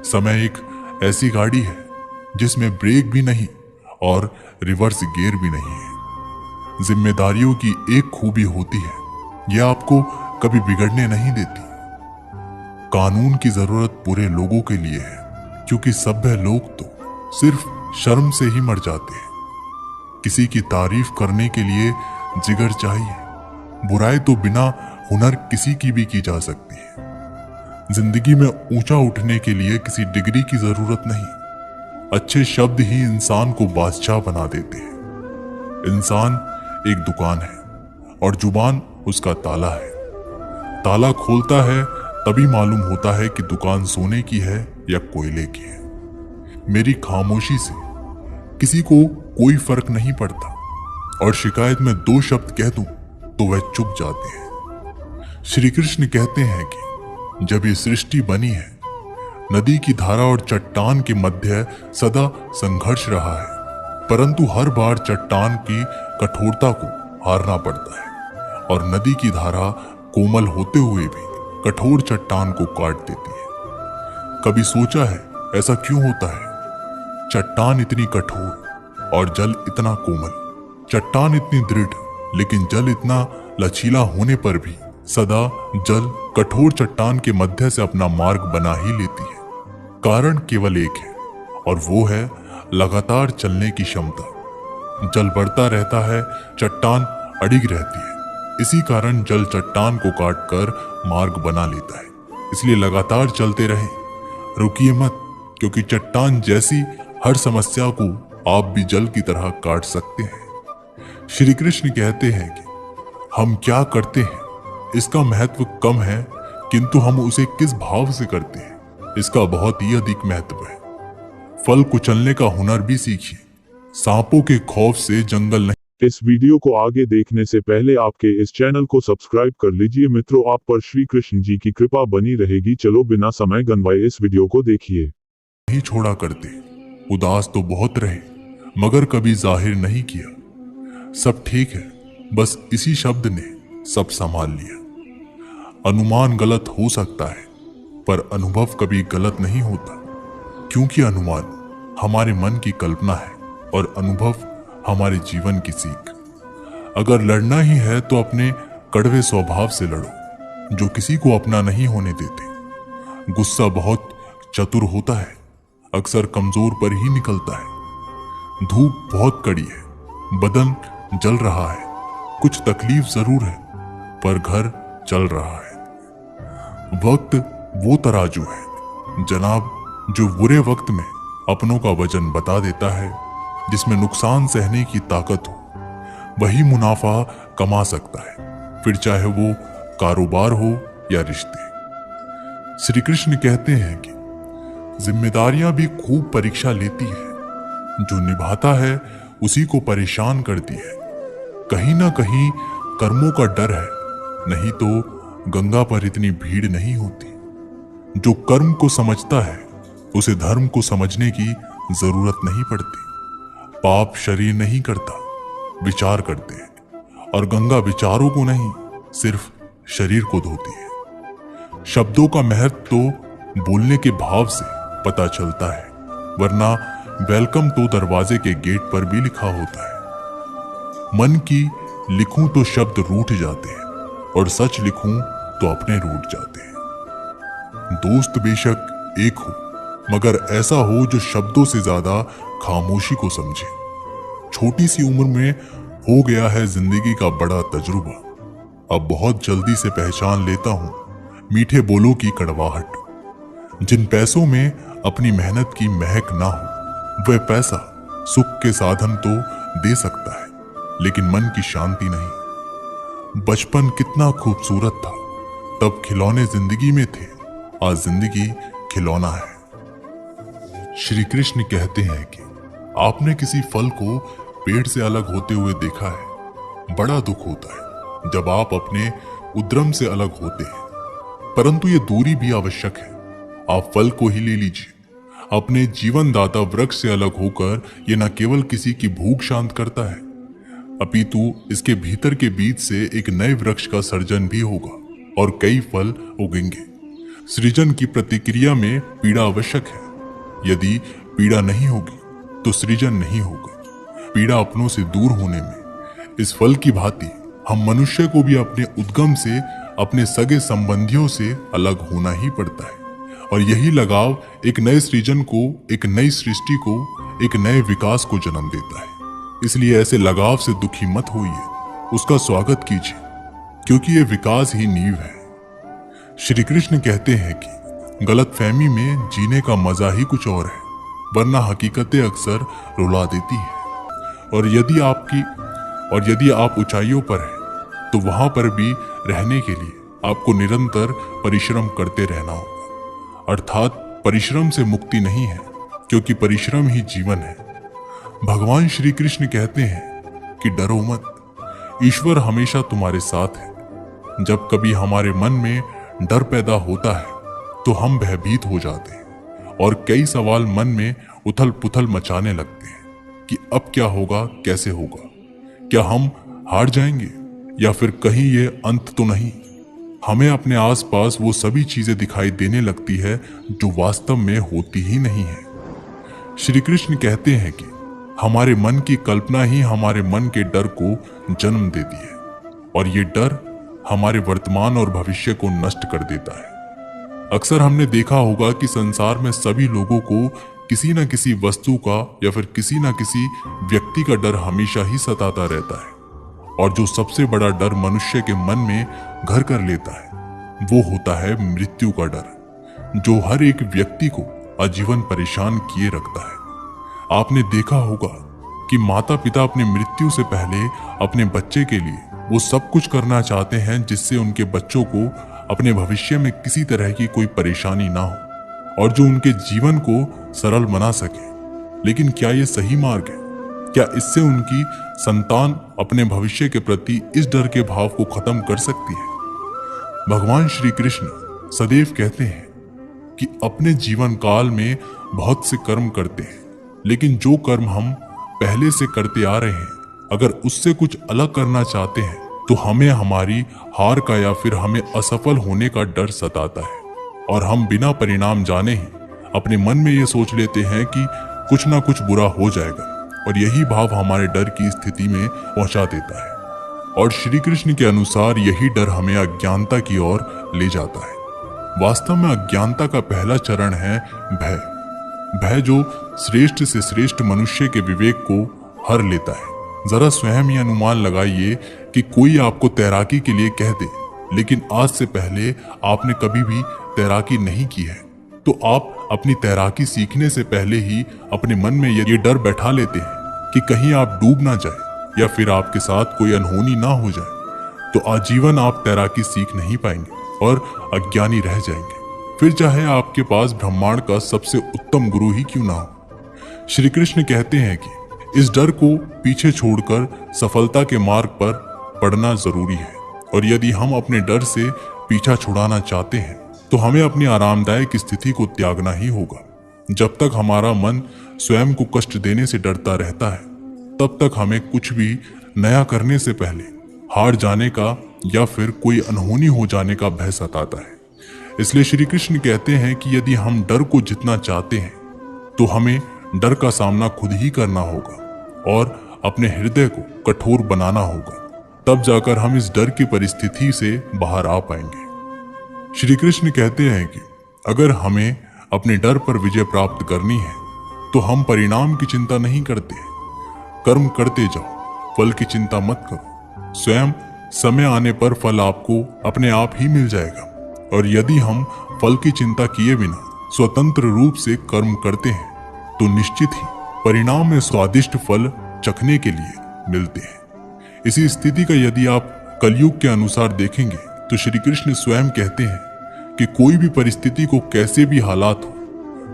समय एक ऐसी गाड़ी है जिसमें ब्रेक भी नहीं और रिवर्स गियर भी नहीं है। जिम्मेदारियों की एक खूबी होती है, यह आपको कभी बिगड़ने नहीं देती। कानून की जरूरत पूरे लोगों के लिए है, क्योंकि सभ्य लोग तो सिर्फ शर्म से ही मर जाते हैं। किसी की तारीफ करने के लिए जिगर चाहिए। बुराई तो बिना हुनर किसी की भी की जा सकती है। जिंदगी में ऊंचा उठने के लिए किसी डिग्री की जरूरत नहीं। अच्छे शब्द ही इंसान को बादशाह बना देते हैं। इंसान एक दुकान है और जुबान उसका ताला है। ताला खोलता है तभी मालूम होता है कि दुकान सोने की है या कोयले की है। मेरी खामोशी से किसी को कोई फर्क नहीं पड़ता, और शिकायत में 2 शब्द कह दूं तो वह चुप जाते हैं। श्री कृष्ण कहते हैं कि जब ये सृष्टि बनी है, नदी की धारा और चट्टान के मध्य सदा संघर्ष रहा है, परंतु हर बार चट्टान की कठोरता को हारना पड़ता है और नदी की धारा कोमल होते हुए भी कठोर चट्टान को काट देती है। कभी सोचा है ऐसा क्यों होता है? चट्टान इतनी कठोर और जल इतना कोमल, चट्टान इतनी दृढ़ लेकिन जल इतना लचीला होने पर भी सदा जल कठोर चट्टान के मध्य से अपना मार्ग बना ही लेती है। कारण केवल एक है, और वो है लगातार चलने की क्षमता। जल बढ़ता रहता है, चट्टान अडिग रहती है। इसी कारण जल चट्टान को काटकर मार्ग बना लेता है। इसलिए लगातार चलते रहें, रुकिए मत, क्योंकि चट्टान जैसी हर समस्या को आप भी जल की तरह काट सकते हैं। श्री कृष्ण कहते हैं कि हम क्या करते हैं इसका महत्व कम है, किंतु हम उसे किस भाव से करते हैं इसका बहुत ही अधिक महत्व है। फल कुचलने का हुनर भी सीखिए। सांपों के खौफ से जंगल नहीं। इस वीडियो को आगे देखने से पहले आपके इस चैनल को सब्सक्राइब कर लीजिए। मित्रों, आप पर श्री कृष्ण जी की कृपा बनी रहेगी। चलो बिना समय गंवाए इस वीडियो को देखिए। नहीं छोड़ा करते। उदास तो बहुत रहे मगर कभी जाहिर नहीं किया। सब ठीक है, बस इसी शब्द ने सब संभाल लिया। अनुमान गलत हो सकता है, पर अनुभव कभी गलत नहीं होता, क्योंकि अनुमान हमारे मन की कल्पना है और अनुभव हमारे जीवन की सीख। अगर लड़ना ही है तो अपने कड़वे स्वभाव से लड़ो, जो किसी को अपना नहीं होने देते। गुस्सा बहुत चतुर होता है, अक्सर कमजोर पर ही निकलता है। धूप बहुत कड़ी है, बदन जल रहा है, कुछ तकलीफ जरूर है, पर घर चल रहा है। वक्त वो तराजू है जनाब, जो बुरे वक्त में अपनों का वजन बता देता है। जिसमें नुकसान सहने की ताकत हो वही मुनाफा कमा सकता है, फिर चाहे वो कारोबार हो या रिश्ते। श्री कृष्ण कहते हैं कि जिम्मेदारियां भी खूब परीक्षा लेती है, जो निभाता है उसी को परेशान करती है। कहीं ना कहीं कर्मों का डर है, नहीं तो गंगा पर इतनी भीड़ नहीं होती। जो कर्म को समझता है उसे धर्म को समझने की जरूरत नहीं पड़ती। पाप शरीर नहीं करता, विचार करते हैं, और गंगा विचारों को नहीं सिर्फ शरीर को धोती है। शब्दों का महत्व तो बोलने के भाव से पता चलता है, वरना वेलकम तो दरवाजे के गेट पर भी लिखा होता है। मन की लिखूं तो शब्द रूठ जाते हैं, और सच लिखूं तो अपने रूठ जाते हैं। दोस्त बेशक एक हो, मगर ऐसा हो जो शब्दों से ज्यादा खामोशी को समझे। छोटी सी उम्र में हो गया है जिंदगी का बड़ा तजुर्बा। अब बहुत जल्दी से पहचान लेता हूं मीठे बोलों की कड़वाहट। जिन पैसों में अपनी मेहनत की महक ना हो, वह पैसा सुख के साधन तो दे सकता है, लेकिन मन की शांति नहीं। बचपन कितना खूबसूरत था, तब खिलौने जिंदगी में थे, आज जिंदगी खिलौना है। श्री कृष्ण कहते हैं कि आपने किसी फल को पेड़ से अलग होते हुए देखा है। बड़ा दुख होता है जब आप अपने उद्यम से अलग होते हैं, परंतु ये दूरी भी आवश्यक है। आप फल को ही ले लीजिए। अपने जीवनदाता वृक्ष से अलग होकर ये न केवल किसी की भूख शांत करता है, अपितु इसके भीतर के बीज से एक नए वृक्ष का सर्जन भी होगा और कई फल उगेंगे। सृजन की प्रतिक्रिया में पीड़ा आवश्यक है। यदि पीड़ा नहीं होगी तो सृजन नहीं होगा। पीड़ा अपनों से दूर होने में इस फल की भांति हम मनुष्य को भी अपने उद्गम से, अपने सगे संबंधियों से अलग होना ही पड़ता है। और यही लगाव एक नए सृजन को, एक नई सृष्टि को, एक नए विकास को जन्म देता है। इसलिए ऐसे लगाव से दुखी मत होइए, उसका स्वागत कीजिए, क्योंकि ये विकास ही नींव है। श्री कृष्ण कहते हैं कि गलतफहमी में जीने का मजा ही कुछ और है, वरना हकीकतें अक्सर रुला देती हैं। और यदि आप ऊंचाइयों पर हैं, तो वहां पर भी रहने के लिए आपको निरंतर परिश्रम करते रहना होगा। अर्थात परिश्रम से मुक्ति नहीं है, क्योंकि परिश्रम ही जीवन है। भगवान श्री कृष्ण कहते हैं कि डरो मत, ईश्वर हमेशा तुम्हारे साथ है। जब कभी हमारे मन में डर पैदा होता है तो हम भयभीत हो जाते हैं और कई सवाल मन में उथल पुथल मचाने लगते हैं कि अब क्या होगा, कैसे होगा, क्या हम हार जाएंगे या फिर कहीं ये अंत तो नहीं। हमें अपने आसपास वो सभी चीजें दिखाई देने लगती है जो वास्तव में होती ही नहीं है। श्री कृष्ण कहते हैं कि हमारे मन की कल्पना ही हमारे मन के डर को जन्म देती है, और ये डर हमारे वर्तमान और भविष्य को नष्ट कर देता है। अक्सर हमने देखा होगा कि संसार में सभी लोगों को किसी न किसी वस्तु का या फिर किसी न किसी व्यक्ति का डर हमेशा ही सताता रहता है। और जो सबसे बड़ा डर मनुष्य के मन में घर कर लेता है वो होता है मृत्यु का डर, जो हर एक व्यक्ति को आजीवन परेशान किए रखता है। आपने देखा होगा कि माता पिता अपने मृत्यु से पहले अपने बच्चे के लिए वो सब कुछ करना चाहते हैं जिससे उनके बच्चों को अपने भविष्य में किसी तरह की कोई परेशानी ना हो और जो उनके जीवन को सरल बना सके। लेकिन क्या ये सही मार्ग है? क्या इससे उनकी संतान अपने भविष्य के प्रति इस डर के भाव को खत्म कर सकती है? भगवान श्री कृष्ण सदैव कहते हैं कि अपने जीवन काल में बहुत से कर्म करते हैं, लेकिन जो कर्म हम पहले से करते आ रहे हैं, अगर उससे कुछ अलग करना चाहते हैं तो हमें हमारी हार का या फिर हमें असफल होने का डर सताता है और हम बिना परिणाम जाने ही अपने मन में ये सोच लेते हैं कि कुछ ना कुछ बुरा हो जाएगा, और यही भाव हमारे डर की स्थिति में पहुंचा देता है। और श्री कृष्ण के अनुसार यही डर हमें अज्ञानता की ओर ले जाता है। वास्तव में अज्ञानता का पहला चरण है भय। भय जो श्रेष्ठ से श्रेष्ठ मनुष्य के विवेक को हर लेता है। जरा स्वयं ही अनुमान लगाइए कि कोई आपको तैराकी के लिए कह दे, लेकिन आज से पहले आपने कभी भी तैराकी नहीं की है, तो आप अपनी तैराकी सीखने से पहले ही अपने मन में ये डर बैठा लेते हैं कि कहीं आप डूब ना जाए या फिर आपके साथ कोई अनहोनी ना हो जाए, तो आजीवन आप तैराकी सीख नहीं पाएंगे और अज्ञानी रह जाएंगे, फिर चाहे आपके पास ब्रह्मांड का सबसे उत्तम गुरु ही क्यों ना हो। श्री कृष्ण कहते हैं कि इस डर को पीछे छोड़कर सफलता के मार्ग पर पड़ना जरूरी है, और यदि हम अपने डर से पीछा छुड़ाना चाहते हैं तो हमें अपनी आरामदायक स्थिति को त्यागना ही होगा। जब तक हमारा मन स्वयं को कष्ट देने से डरता रहता है, तब तक हमें कुछ भी नया करने से पहले हार जाने का या फिर कोई अनहोनी हो जाने का भय सताता है। इसलिए श्री कृष्ण कहते हैं कि यदि हम डर को जितना चाहते हैं तो हमें डर का सामना खुद ही करना होगा और अपने हृदय को कठोर बनाना होगा, तब जाकर हम इस डर की परिस्थिति से बाहर आ पाएंगे। श्री कृष्ण कहते हैं कि अगर हमें अपने डर पर विजय प्राप्त करनी है तो हम परिणाम की चिंता नहीं करते, कर्म करते जाओ, फल की चिंता मत करो। स्वयं समय आने पर फल आपको अपने आप ही मिल जाएगा, और यदि हम फल की चिंता किए बिना स्वतंत्र रूप से कर्म करते हैं तो निश्चित ही परिणाम में स्वादिष्ट फल चखने के लिए मिलते हैं। इसी स्थिति का यदि आप कलयुग के अनुसार देखेंगे तो श्री कृष्ण स्वयं कहते हैं कि कोई भी परिस्थिति को कैसे भी हालात हो,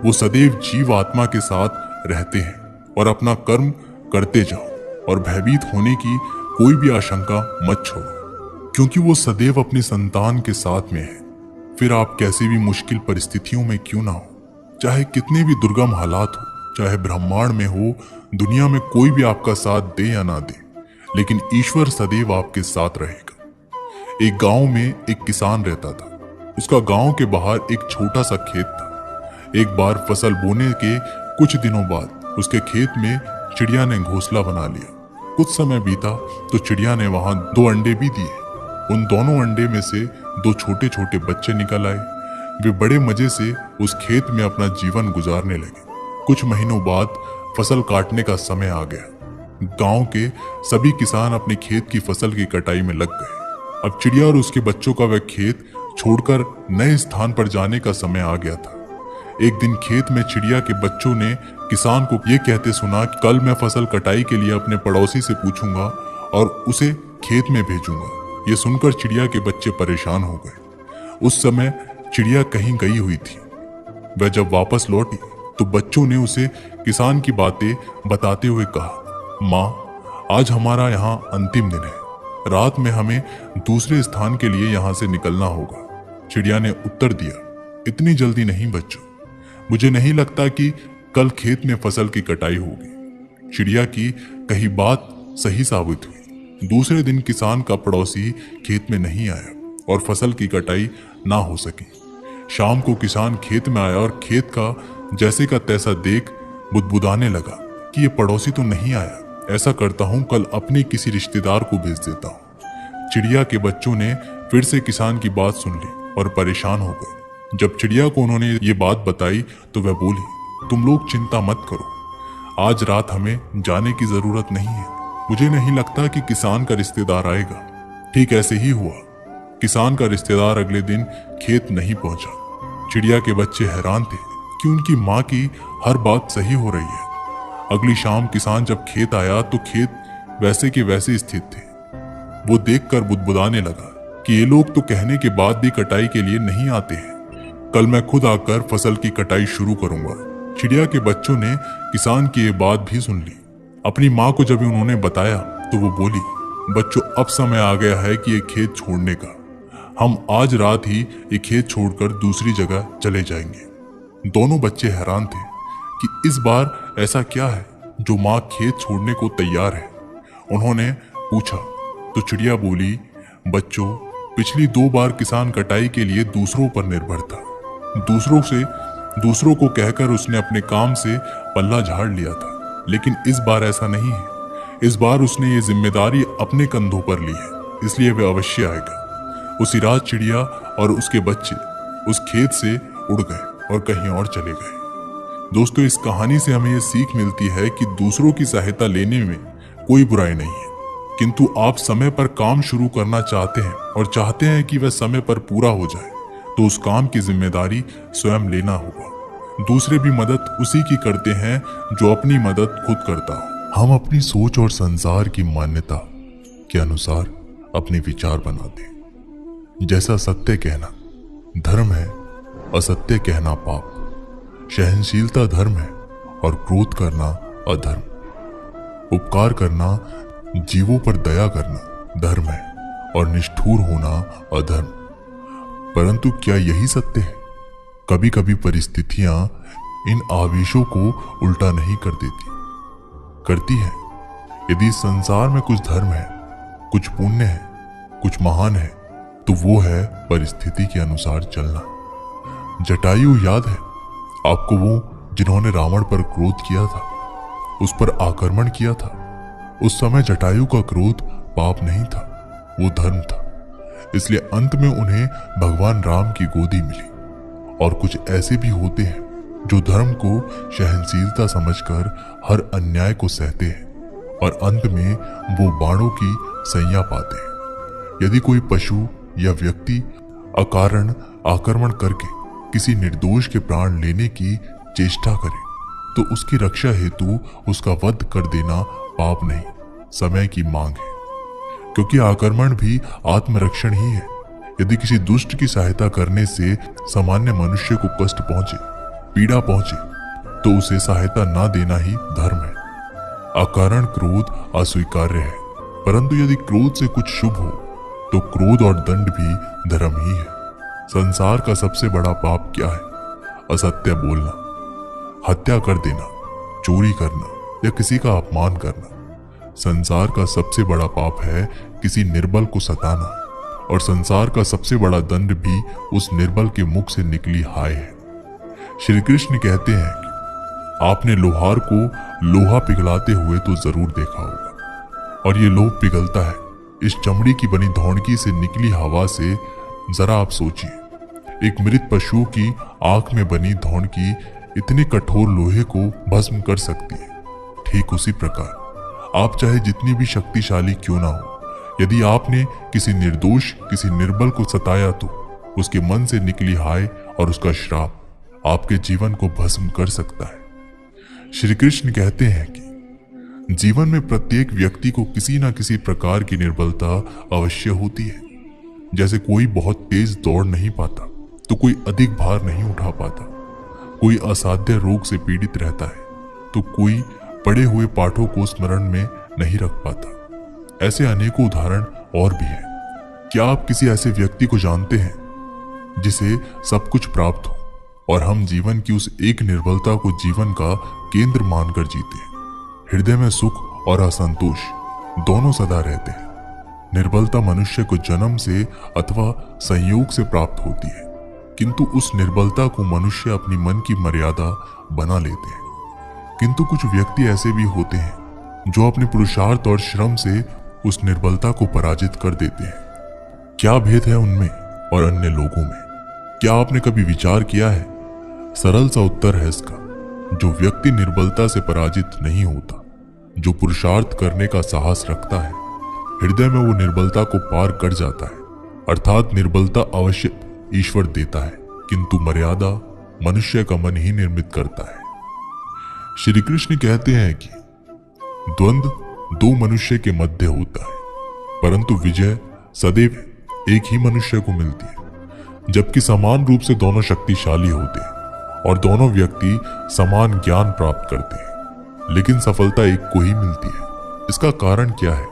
वो सदैव जीव आत्मा के साथ रहते हैं और अपना कर्म करते जाओ और भयभीत होने की कोई भी आशंका मत छोड़ो, क्योंकि वो सदैव अपनी संतान के साथ में है। फिर आप कैसी भी मुश्किल परिस्थितियों में क्यों ना हो, चाहे कितने भी दुर्गम हालात हो, चाहे ब्रह्मांड में हो, दुनिया में कोई भी आपका साथ दे या ना दे, लेकिन ईश्वर सदैव आपके साथ रहेगा। एक गांव में एक किसान रहता था। उसका गांव के बाहर एक छोटा सा खेत था। एक बार फसल बोने के कुछ दिनों बाद उसके खेत में चिड़िया ने घोंसला बना लिया। कुछ समय बीता तो चिड़िया ने वहां 2 अंडे भी दिए। उन दोनों अंडे में से 2 छोटे छोटे बच्चे निकल आए। वे बड़े मजे से उस खेत में अपना जीवन गुजारने लगे। कुछ महीनों बाद फसल काटने का समय आ गया। गांव के सभी किसान अपने खेत की फसल की कटाई में लग गए। अब चिड़िया और उसके बच्चों का वह खेत छोड़कर नए स्थान पर जाने का समय आ गया था। एक दिन खेत में चिड़िया के बच्चों ने किसान को ये कहते सुना कि कल मैं फसल कटाई के लिए अपने पड़ोसी से पूछूंगा और उसे खेत में भेजूंगा। ये सुनकर चिड़िया के बच्चे परेशान हो गए। उस समय चिड़िया कहीं गई हुई थी। वह जब वापस लौटी तो बच्चों ने उसे किसान की बातें बताते हुए कहा, माँ, आज हमारा यहाँ अंतिम दिन है। रात में हमें दूसरे स्थान के लिए यहाँ से निकलना होगा। चिड़िया ने उत्तर दिया, इतनी जल्दी नहीं बच्चों, मुझे नहीं लगता कि कल खेत में फसल की कटाई होगी। चिड़िया की कही बात सही साबित हुई। दूसरे दिन किसान का पड़ोसी खेत में नहीं आया और फसल की कटाई ना हो सकी। शाम को किसान खेत में आया और खेत का जैसे का तैसा देख बुदबुदाने लगा कि ये पड़ोसी तो नहीं आया। ऐसा करता हूं, कल अपने किसी रिश्तेदार को भेज देता हूं। चिड़िया के बच्चों ने फिर से किसान की बात सुन ली और परेशान हो गए। जब चिड़िया को उन्होंने ये बात बताई तो वह बोली, तुम लोग चिंता मत करो, आज रात हमें जाने की जरूरत नहीं है। मुझे नहीं लगता कि किसान का रिश्तेदार आएगा। ठीक ऐसे ही हुआ। किसान का रिश्तेदार अगले दिन खेत नहीं पहुंचा। चिड़िया के बच्चे हैरान थे कि उनकी माँ की हर बात सही हो रही है। अगली शाम किसान जब खेत आया तो खेत वैसे के वैसे स्थित थे। वो देखकर बुदबुदाने लगा कि ये लोग तो कहने के बाद भी कटाई के लिए नहीं आते हैं। कल मैं खुद आकर फसल की कटाई शुरू करूंगा। चिड़िया के बच्चों ने किसान की ये बात भी सुन ली। अपनी माँ को जब उन्होंने बताया तो वो बोली, बच्चों, अब समय आ गया है कि ये खेत छोड़ने का। हम आज रात ही ये खेत छोड़कर दूसरी जगह चले जाएंगे। दोनों बच्चे हैरान थे कि इस बार ऐसा क्या है जो माँ खेत छोड़ने को तैयार है। उन्होंने पूछा तो चिड़िया बोली, बच्चों, पिछली 2 बार किसान कटाई के लिए दूसरों पर निर्भर था। दूसरों को कहकर उसने अपने काम से पल्ला झाड़ लिया था, लेकिन इस बार ऐसा नहीं है। इस बार उसने ये जिम्मेदारी अपने कंधों पर ली है, इसलिए वह अवश्य आएगा। उसी रात चिड़िया और उसके बच्चे उस खेत से उड़ गए और कहीं और चले गए। दोस्तों, इस कहानी से हमें ये सीख मिलती है कि दूसरों की सहायता लेने में कोई बुराई नहीं है, किंतु आप समय पर काम शुरू करना चाहते हैं और चाहते हैं कि वह समय पर पूरा हो जाए, तो उस काम की जिम्मेदारी स्वयं लेना होगा। दूसरे भी मदद उसी की करते हैं जो अपनी मदद खुद करता हो। हम अपनी सोच और संसार की मान्यता के अनुसार अपने विचार बनाते हैं। जैसा सत्य कहना धर्म है, असत्य कहना पाप। सहनशीलता धर्म है और क्रोध करना अधर्म। उपकार करना, जीवों पर दया करना धर्म है और निष्ठुर होना अधर्म। परंतु क्या यही सत्य है? कभी कभी परिस्थितियां इन आवेशों को उल्टा नहीं कर देती, करती है। यदि संसार में कुछ धर्म है, कुछ पुण्य है, कुछ महान है, तो वो है परिस्थिति के अनुसार चलना। जटायु याद है आपको, वो जिन्होंने रावण पर क्रोध किया था, उस पर आक्रमण किया था। उस समय जटायु का क्रोध पाप नहीं था, वो धर्म था। इसलिए अंत में उन्हें भगवान राम की गोदी मिली। और कुछ ऐसे भी होते हैं जो धर्म को सहनशीलता समझकर हर अन्याय को सहते हैं और अंत में वो बाणों की सैया पाते हैं। यदि कोई पशु या व्यक्ति अकारण आक्रमण करके किसी निर्दोष के प्राण लेने की चेष्टा करे तो उसकी रक्षा हेतु उसका वध कर देना पाप नहीं, समय की मांग है। क्योंकि आक्रमण भी आत्मरक्षण ही है। यदि किसी दुष्ट की सहायता करने से सामान्य मनुष्य को कष्ट पहुंचे, पीड़ा पहुंचे, तो उसे सहायता ना देना ही धर्म है। अकारण क्रोध अस्वीकार्य है, परंतु यदि क्रोध से कुछ शुभ हो तो क्रोध और दंड भी धर्म ही है। संसार का सबसे बड़ा पाप क्या है? असत्य बोलना, हत्या कर देना, चोरी करना या किसी का अपमान करना। संसार का सबसे बड़ा पाप है किसी निर्बल को सताना, और संसार का सबसे बड़ा दंड भी उस निर्बल के मुख से निकली हाय है। श्री कृष्ण कहते हैं कि आपने लोहार को लोहा पिघलाते हुए तो जरूर देखा होगा, और ये लोह पिघलता है इस चमड़ी की बनी धौणकी से निकली हवा से। जरा आप सोचिए, एक मृत पशु की आंख में बनी धौणकी इतने कठोर लोहे को भस्म कर सकती है। ठीक उसी प्रकार आप चाहे जितनी भी शक्तिशाली क्यों ना हो, यदि आपने किसी निर्दोष, किसी निर्बल को सताया तो उसके मन से निकली हाय और उसका श्राप आपके जीवन को भस्म कर सकता है। श्री कृष्ण कहते हैं कि जीवन में प्रत्येक व्यक्ति को किसी न किसी प्रकार की निर्बलता अवश्य होती है। जैसे कोई बहुत तेज दौड़ नहीं पाता तो कोई अधिक भार नहीं उठा पाता, कोई असाध्य रोग से पीड़ित रहता है तो कोई पढ़े हुए पाठों को स्मरण में नहीं रख पाता। ऐसे अनेकों उदाहरण और भी हैं। क्या आप किसी ऐसे व्यक्ति को जानते हैं जिसे सब कुछ प्राप्त हो और हम जीवन की उस एक निर्बलता को जीवन का केंद्र मानकर जीते हैं? हृदय में सुख और असंतोष दोनों सदा रहते हैं। निर्बलता मनुष्य को जन्म से अथवा संयोग से प्राप्त होती है, किंतु उस निर्बलता को मनुष्य अपनी मन की मर्यादा बना लेते हैं। किंतु कुछ व्यक्ति ऐसे भी होते हैं जो अपने पुरुषार्थ और श्रम से उस निर्बलता को पराजित कर देते हैं। क्या भेद है उनमें और अन्य लोगों में? क्या आपने कभी विचार किया है? सरल सा उत्तर है इसका, जो व्यक्ति निर्बलता से पराजित नहीं होता, जो पुरुषार्थ करने का साहस रखता है, हृदय में वो निर्बलता को पार कर जाता है। अर्थात निर्बलता अवश्य ईश्वर देता है, किंतु मर्यादा मनुष्य का मन ही निर्मित करता है। श्री कृष्ण कहते हैं कि द्वंद्व दो मनुष्य के मध्य होता है, परंतु विजय सदैव एक ही मनुष्य को मिलती है। जबकि समान रूप से दोनों शक्तिशाली होते हैं और दोनों व्यक्ति समान ज्ञान प्राप्त करते हैं, लेकिन सफलता एक को ही मिलती है। इसका कारण क्या है?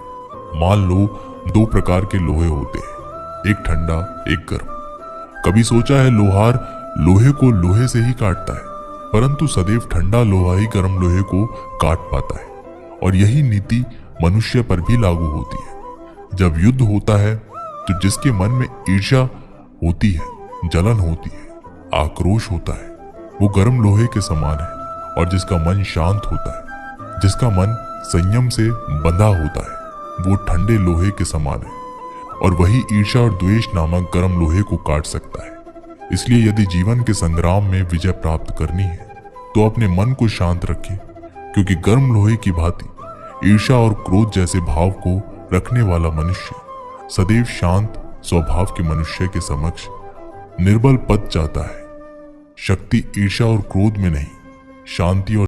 मान लो दो प्रकार के लोहे होते हैं, एक ठंडा एक गर्म। कभी सोचा है लोहार लोहे को लोहे से ही काटता है, परंतु सदैव ठंडा लोहा ही गर्म लोहे को काट पाता है। और यही नीति मनुष्य पर भी लागू होती है। जब युद्ध होता है तो जिसके मन में ईर्ष्या होती है, जलन होती है, आक्रोश होता है, वो गर्म लोहे के समान है। और जिसका मन शांत होता है, जिसका मन संयम से बंधा होता है, वो ठंडे लोहे के समान है। और वही ईर्ष्या और द्वेष नामक गर्म लोहे को काट सकता है। इसलिए यदि जीवन के संग्राम में विजय प्राप्त करनी है तो अपने मन को शांत रखें, क्योंकि गर्म लोहे की भांति ईर्ष्या और क्रोध जैसे भाव को रखने वाला मनुष्य सदैव शांत स्वभाव के मनुष्य के समक्ष निर्बल पद जाता है। शक्ति ईर्ष्या और क्रोध में नहीं, शांति और